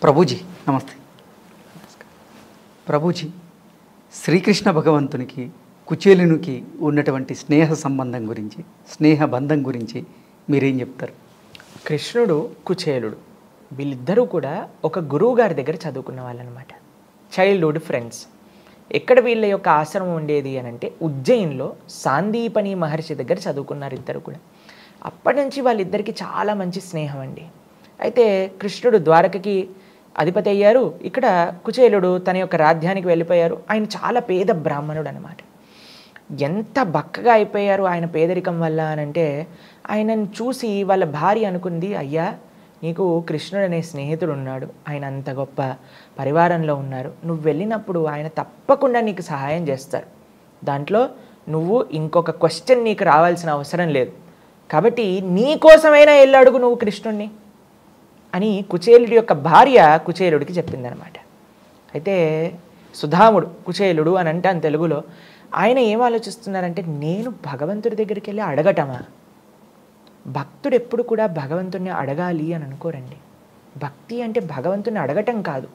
ప్రభుజీ నమస్తే. ప్రభుజీ, శ్రీకృష్ణ భగవంతునికి కుచేలునికి ఉన్నటువంటి స్నేహ సంబంధం గురించి, స్నేహ బంధం గురించి మీరేం చెప్తారు? కృష్ణుడు, కుచేలుడు వీళ్ళిద్దరూ కూడా ఒక గురువు గారి దగ్గర చదువుకున్న వాళ్ళనమాట. Childhood friends. ఎక్కడ వీళ్ళ యొక్క ఆశ్రమం ఉండేది అని అంటే ఉజ్జయిన్లో సాందీపని మహర్షి దగ్గర చదువుకున్నారు ఇద్దరు కూడా. అప్పటి నుంచి వాళ్ళిద్దరికీ చాలా మంచి స్నేహం అండి. అయితే కృష్ణుడు ద్వారకకి అధిపతి అయ్యారు. ఇక్కడ కుచేలుడు తన యొక్క రాజ్యానికి వెళ్ళిపోయారు. ఆయన చాలా పేద బ్రాహ్మణుడు అనమాట. ఎంత బక్కగా అయిపోయారు ఆయన పేదరికం వల్ల అనంటే, ఆయనను చూసి వాళ్ళ భార్య అనుకుంది, అయ్యా నీకు కృష్ణుడు అనే స్నేహితుడు ఉన్నాడు, ఆయన అంత గొప్ప పరివారంలో ఉన్నారు, నువ్వు వెళ్ళినప్పుడు ఆయన తప్పకుండా నీకు సహాయం చేస్తారు, దాంట్లో నువ్వు ఇంకొక క్వశ్చన్ నీకు రావాల్సిన అవసరం లేదు, కాబట్టి నీ కోసమైనా వెళ్ళి అడుగు నువ్వు కృష్ణుడిని అని కుచేలుడి యొక్క భార్య కుచేలుడికి చెప్పిందనమాట. అయితే సుధాముడు, కుచేలుడు అని అంటాను తెలుగులో, ఆయన ఏం ఆలోచిస్తున్నారంటే, నేను భగవంతుడి దగ్గరికి వెళ్ళి అడగటమా? భక్తుడు ఎప్పుడు కూడా భగవంతుడిని అడగాలి అని అనుకోరండి. భక్తి అంటే భగవంతుని అడగటం కాదు,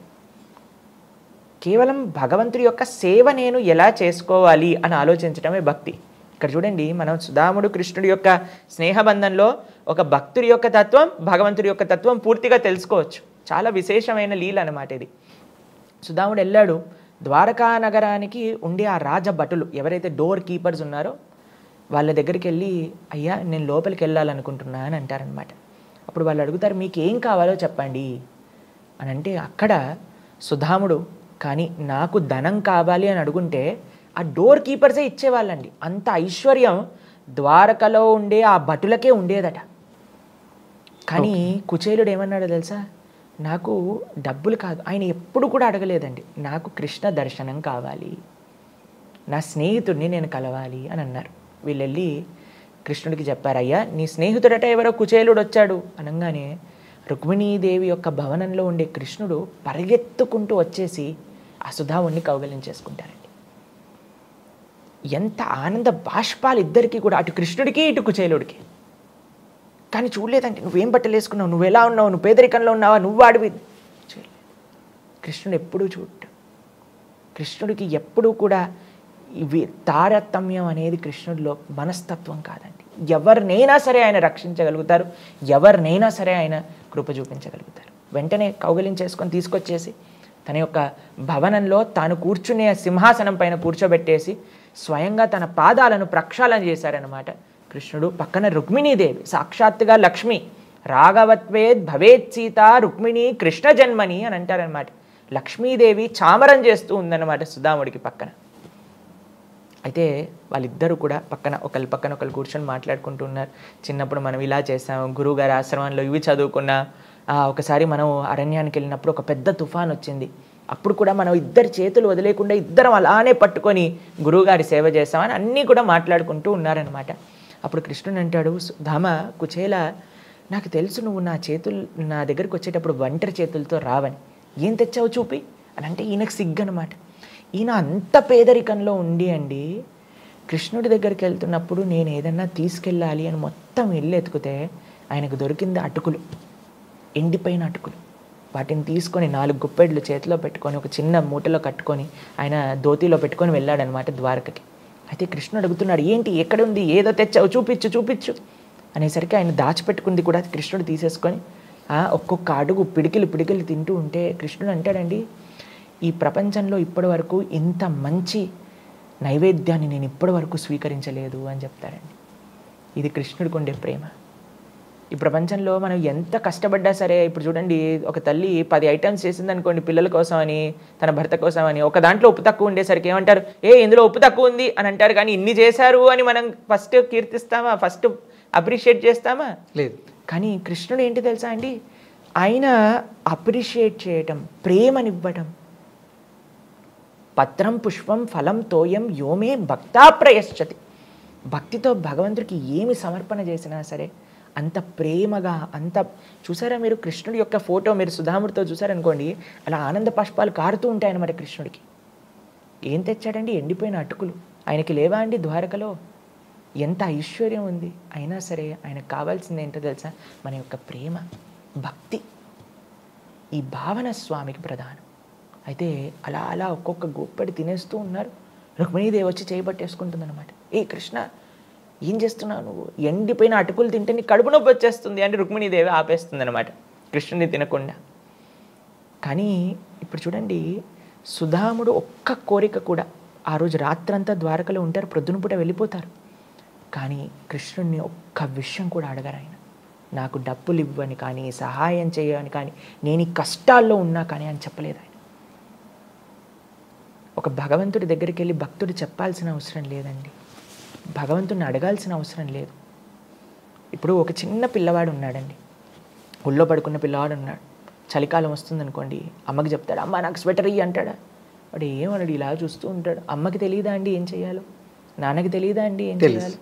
కేవలం భగవంతుడి యొక్క సేవ నేను ఎలా చేసుకోవాలి అని ఆలోచించడమే భక్తి. ఇక్కడ చూడండి, మనం సుధాముడు కృష్ణుడి యొక్క స్నేహబంధంలో ఒక భక్తుడి యొక్క తత్వం, భగవంతుడి యొక్క తత్వం పూర్తిగా తెలుసుకోవచ్చు. చాలా విశేషమైన లీల అన్నమాట ఇది. సుధాముడు వెళ్ళాడు ద్వారకా నగరానికి ఉండే ఆ రాజభటులు ఎవరైతే డోర్ కీపర్స్ ఉన్నారో వాళ్ళ దగ్గరికి వెళ్ళి, అయ్యా నేను లోపలికి వెళ్ళాలనుకుంటున్నా అని అంటారనమాట. అప్పుడు వాళ్ళు అడుగుతారు, మీకు ఏం కావాలో చెప్పండి అని అంటే, అక్కడ సుధాముడు కానీ నాకు ధనం కావాలి అని అడుగుంటే ఆ డోర్ కీపర్సే ఇచ్చేవాళ్ళండి. అంత ఐశ్వర్యం ద్వారకలో ఉండే ఆ భటులకే ఉండేదట. కానీ కుచేలుడు ఏమన్నాడో తెలుసా, నాకు డబ్బులు కాదు, ఆయన ఎప్పుడు కూడా అడగలేదండి, నాకు కృష్ణ దర్శనం కావాలి, నా స్నేహితుడిని నేను కలవాలి అని అన్నారు. వీళ్ళు వెళ్ళి కృష్ణుడికి చెప్పారు, అయ్యా నీ స్నేహితుడట ఎవరో కుచేలుడు వచ్చాడు అనగానే రుక్మిణీదేవి యొక్క భవనంలో ఉండే కృష్ణుడు పరిగెత్తుకుంటూ వచ్చేసి ఆ సుధాముడిని కౌగిలించేసుకుంటారండి. ఎంత ఆనంద బాష్పాలు ఇద్దరికి కూడా, అటు కృష్ణుడికి ఇటు కుచేలుడికి. కానీ చూడలేదంటే, నువ్వేం బట్టలు వేసుకున్నావు, నువ్వు ఎలా ఉన్నావు, నువ్వు పేదరికంలో ఉన్నావా, నువ్వు అడివి. కృష్ణుడు ఎప్పుడూ చూడ, కృష్ణుడికి ఎప్పుడూ కూడా ఇవి తారతమ్యం అనేది కృష్ణుడిలో మనస్తత్వం కాదండి. ఎవరినైనా సరే ఆయన రక్షించగలుగుతారు, ఎవరినైనా సరే ఆయన కృప చూపించగలుగుతారు. వెంటనే కౌగిలించేసుకొని తీసుకొచ్చేసి తన యొక్క భవనంలో తాను కూర్చునే సింహాసనం పైన కూర్చోబెట్టేసి స్వయంగా తన పాదాలను ప్రక్షాళన చేశారనమాట కృష్ణుడు. పక్కన రుక్మిణీదేవి, సాక్షాత్తుగా లక్ష్మి, రాఘవత్వేద్ భవేత్ సీత రుక్మిణి కృష్ణ జన్మని అని అంటారనమాట. లక్ష్మీదేవి చామరం చేస్తూ ఉందన్నమాట సుధాముడికి పక్కన. అయితే వాళ్ళిద్దరూ కూడా పక్కన ఒకరు కూర్చొని మాట్లాడుకుంటూ ఉన్నారు. చిన్నప్పుడు మనం ఇలా చేసాం, గురువుగారి ఆశ్రమంలో ఇవి చదువుకున్నా, ఒకసారి మనం అరణ్యానికి వెళ్ళినప్పుడు ఒక పెద్ద తుఫాన్ వచ్చింది, అప్పుడు కూడా మనం ఇద్దరు చేతులు వదిలేకుండా ఇద్దరం అలానే పట్టుకొని గురువుగారి సేవ చేస్తామని అన్నీ కూడా మాట్లాడుకుంటూ ఉన్నారనమాట. అప్పుడు కృష్ణుడు అంటాడు, ధామ కుచేల, నాకు తెలుసు నువ్వు నా దగ్గరికి వచ్చేటప్పుడు ఒంటరి చేతులతో రావని, ఏం తెచ్చావు చూపి అని అంటే ఈయనకు సిగ్గనమాట. ఈయన అంత పేదరికంలో ఉండి అండి కృష్ణుడి దగ్గరికి వెళ్తున్నప్పుడు నేను ఏదన్నా తీసుకెళ్ళాలి అని మొత్తం ఇల్లు ఎత్తుకుతే ఆయనకు దొరికింది అటుకులు, ఎండిపోయిన అటుకులు. వాటిని తీసుకొని 4 గుప్పెడ్లు చేతిలో పెట్టుకొని ఒక చిన్న మూటలో కట్టుకొని ఆయన ధోతిలో పెట్టుకొని వెళ్ళాడనమాట ద్వారకకి. అయితే కృష్ణుడు అడుగుతున్నాడు, ఏంటి ఎక్కడుంది, ఏదో తెచ్చావు చూపించు అనేసరికి ఆయన దాచిపెట్టుకుంది కూడా కృష్ణుడు తీసేసుకొని ఒక్కొక్క అడుగు పిడికిలు తింటూ ఉంటే కృష్ణుడు అంటాడండి, ఈ ప్రపంచంలో ఇప్పటి వరకు ఇంత మంచి నైవేద్యాన్ని నేను ఇప్పటి వరకు స్వీకరించలేదు అని చెప్తాడండి. ఇది కృష్ణుడికి ఉండే ప్రేమ. ఈ ప్రపంచంలో మనం ఎంత కష్టపడ్డా సరే, ఇప్పుడు చూడండి, ఒక తల్లి 10 ఐటమ్స్ చేసింది అనుకోండి పిల్లల కోసం అని, తన భర్త కోసం అని, ఒక దాంట్లో ఉప్పు తక్కువ ఉండేసరికి ఏమంటారు, ఇందులో ఉప్పు తక్కువ ఉంది అని అంటారు. కానీ ఇన్ని చేశారు అని మనం ఫస్ట్ కీర్తిస్తామా, ఫస్ట్ అప్రిషియేట్ చేస్తామా? లేదు. కానీ కృష్ణుడు ఏంటి తెలుసా అండి, ఆయన అప్రిషియేట్ చేయటం, ప్రేమనివ్వటం. పత్రం పుష్పం ఫలం తోయం యోమే భక్తా ప్రయశ్చతి. భక్తితో భగవంతుడికి ఏమి సమర్పణ చేసినా సరే అంత ప్రేమగా, అంత చూసారా మీరు కృష్ణుడి యొక్క ఫోటో మీరు సుధాముడితో చూసారనుకోండి, అలా ఆనంద పుష్పాలు కారుతూ ఉంటాయన్నమాట కృష్ణుడికి. ఏం తెచ్చాడండి, ఎండిపోయిన అటుకులు. ఆయనకి లేవా అండి ద్వారకలో? ఎంత ఐశ్వర్యం ఉంది, అయినా సరే ఆయనకు కావాల్సింది ఏంటో తెలుసా, మన యొక్క ప్రేమ, భక్తి. ఈ భావన స్వామికి ప్రధానం. అయితే అలా అలా ఒక్కొక్క గొప్పడి తినేస్తూ ఉన్నారు. రుక్మిణీదేవి వచ్చి చేయబట్టేసుకుంటుందన్నమాట. ఏ కృష్ణ, ఏం చేస్తున్నావు నువ్వు? ఎండిపోయిన అటుకులు తింటే నీ కడుపు నొప్పి వచ్చేస్తుంది అంటే రుక్మిణీదేవి ఆపేస్తుంది అనమాట కృష్ణుని తినకుండా. కానీ ఇప్పుడు చూడండి, సుధాముడు ఒక్క కోరిక కూడా, ఆ రోజు రాత్రంతా ద్వారకలో ఉంటారు, ప్రొద్దునపూట వెళ్ళిపోతారు. కానీ కృష్ణుడిని ఒక్క విషయం కూడా అడగరు ఆయన. నాకు డబ్బులు ఇవ్వని కానీ, సహాయం చేయని కానీ, నేను ఈ కష్టాల్లో ఉన్నా కానీ అని చెప్పలేదు ఆయన. ఒక భగవంతుడి దగ్గరికి వెళ్ళి భక్తుడు చెప్పాల్సిన అవసరం లేదండి, భగవంతుడిని అడగాల్సిన అవసరం లేదు. ఇప్పుడు ఒక చిన్న పిల్లవాడు ఉన్నాడండి, ఒళ్ళో పడుకున్న పిల్లవాడు ఉన్నాడు. చలికాలం వస్తుందనుకోండి, అమ్మకి చెప్తాడు, అమ్మ నాకు స్వెటర్ ఇయ్యి అంటాడా? వాడు ఏమన్నాడు, ఇలా చూస్తూ ఉంటాడు. అమ్మకి తెలియదా అండి ఏం చేయాలో? నాన్నకి తెలియదా అండి ఏం చేయాలో?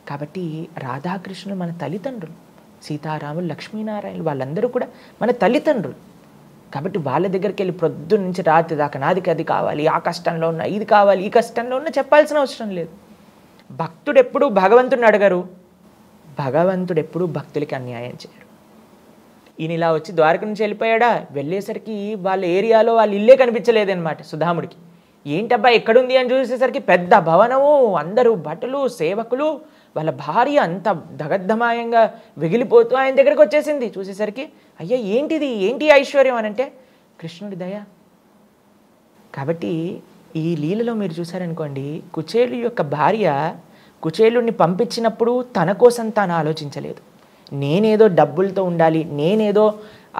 కాబట్టి రాధాకృష్ణులు మన తల్లిదండ్రులు, సీతారాములు, లక్ష్మీనారాయణులు వాళ్ళందరూ కూడా మన తల్లిదండ్రులు. కాబట్టి వాళ్ళ దగ్గరికి వెళ్ళి ప్రొద్దున నుంచి రాత్రి దాకా నాదికి అది కావాలి, ఆ కష్టంలో ఉన్న ఇది కావాలి, ఈ కష్టంలో ఉన్న చెప్పాల్సిన అవసరం లేదు. భక్తుడు ఎప్పుడూ భగవంతుడిని అడగరు, భగవంతుడు ఎప్పుడూ భక్తులకి అన్యాయం చేయరు. ఈయన ఇలా వచ్చి ద్వారక నుంచి వెళ్ళిపోయాడా, వెళ్ళేసరికి వాళ్ళ ఏరియాలో వాళ్ళ ఇల్లే కనిపించలేదన్నమాట సుధాముడికి. ఏంటబ్బా ఎక్కడుంది అని చూసేసరికి పెద్ద భవనము, అందరూ భటులు, సేవకులు, వాళ్ళ భార్య అంత దగద్ధమాయంగా వెగిలిపోతూ ఆయన దగ్గరికి వచ్చేసింది. చూసేసరికి అయ్యా ఏంటిది, ఏంటి ఐశ్వర్యం అని అంటే కృష్ణుడి దయ. కాబట్టి ఈ లీలలో మీరు చూసారనుకోండి, కుచేలు యొక్క భార్య కుచేలుడిని పంపించినప్పుడు తన కోసం తాను ఆలోచించలేదు. నేనేదో డబ్బులతో ఉండాలి, నేనేదో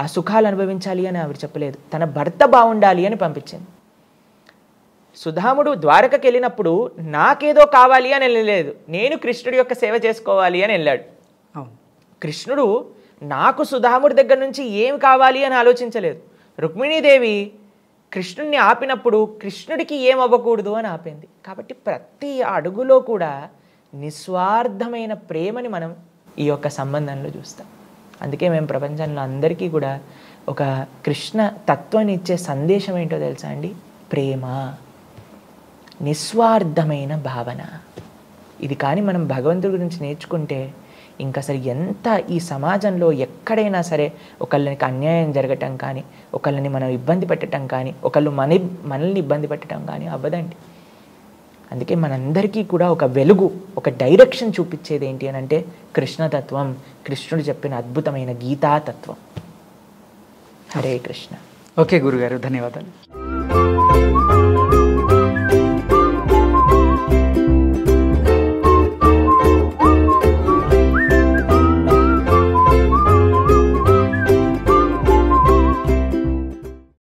ఆ సుఖాలు అనుభవించాలి అని ఆవిడ చెప్పలేదు. తన భర్త బాగుండాలి అని పంపించింది. సుధాముడు ద్వారకకి వెళ్ళినప్పుడు నాకేదో కావాలి అని వెళ్ళలేదు, నేను కృష్ణుడి యొక్క సేవ చేసుకోవాలి అని వెళ్ళాడు. కృష్ణుడు నాకు సుధాముడి దగ్గర నుంచి ఏం కావాలి అని ఆలోచించలేదు. రుక్మిణీదేవి కృష్ణుడిని ఆపినప్పుడు కృష్ణుడికి ఏం అవ్వకూడదు అని ఆపింది. కాబట్టి ప్రతి అడుగులో కూడా నిస్వార్థమైన ప్రేమని మనం ఈ యొక్క సంబంధంలో చూస్తాం. అందుకే మేము ప్రపంచంలో అందరికీ కూడా ఒక కృష్ణ తత్వాన్ని ఇచ్చే సందేశం ఏంటో తెలుసా అండి? ప్రేమ, నిస్వార్థమైన భావన. ఇది కానీ మనం భగవంతుడి గురించి నేర్చుకుంటే ఇంకా అసలు ఎంత ఈ సమాజంలో ఎక్కడైనా సరే ఒకళ్ళకి అన్యాయం జరగటం కానీ, ఒకళ్ళని మనం ఇబ్బంది పెట్టడం కానీ, ఒకళ్ళు మనల్ని ఇబ్బంది పెట్టడం కానీ అవ్వదండి. అందుకే మనందరికీ కూడా ఒక వెలుగు, ఒక డైరెక్షన్ చూపించేది ఏంటి అని అంటే కృష్ణతత్వం, కృష్ణుడు చెప్పిన అద్భుతమైన గీతాతత్వం. హరే కృష్ణ. ఓకే గురుగారు, ధన్యవాదాలు.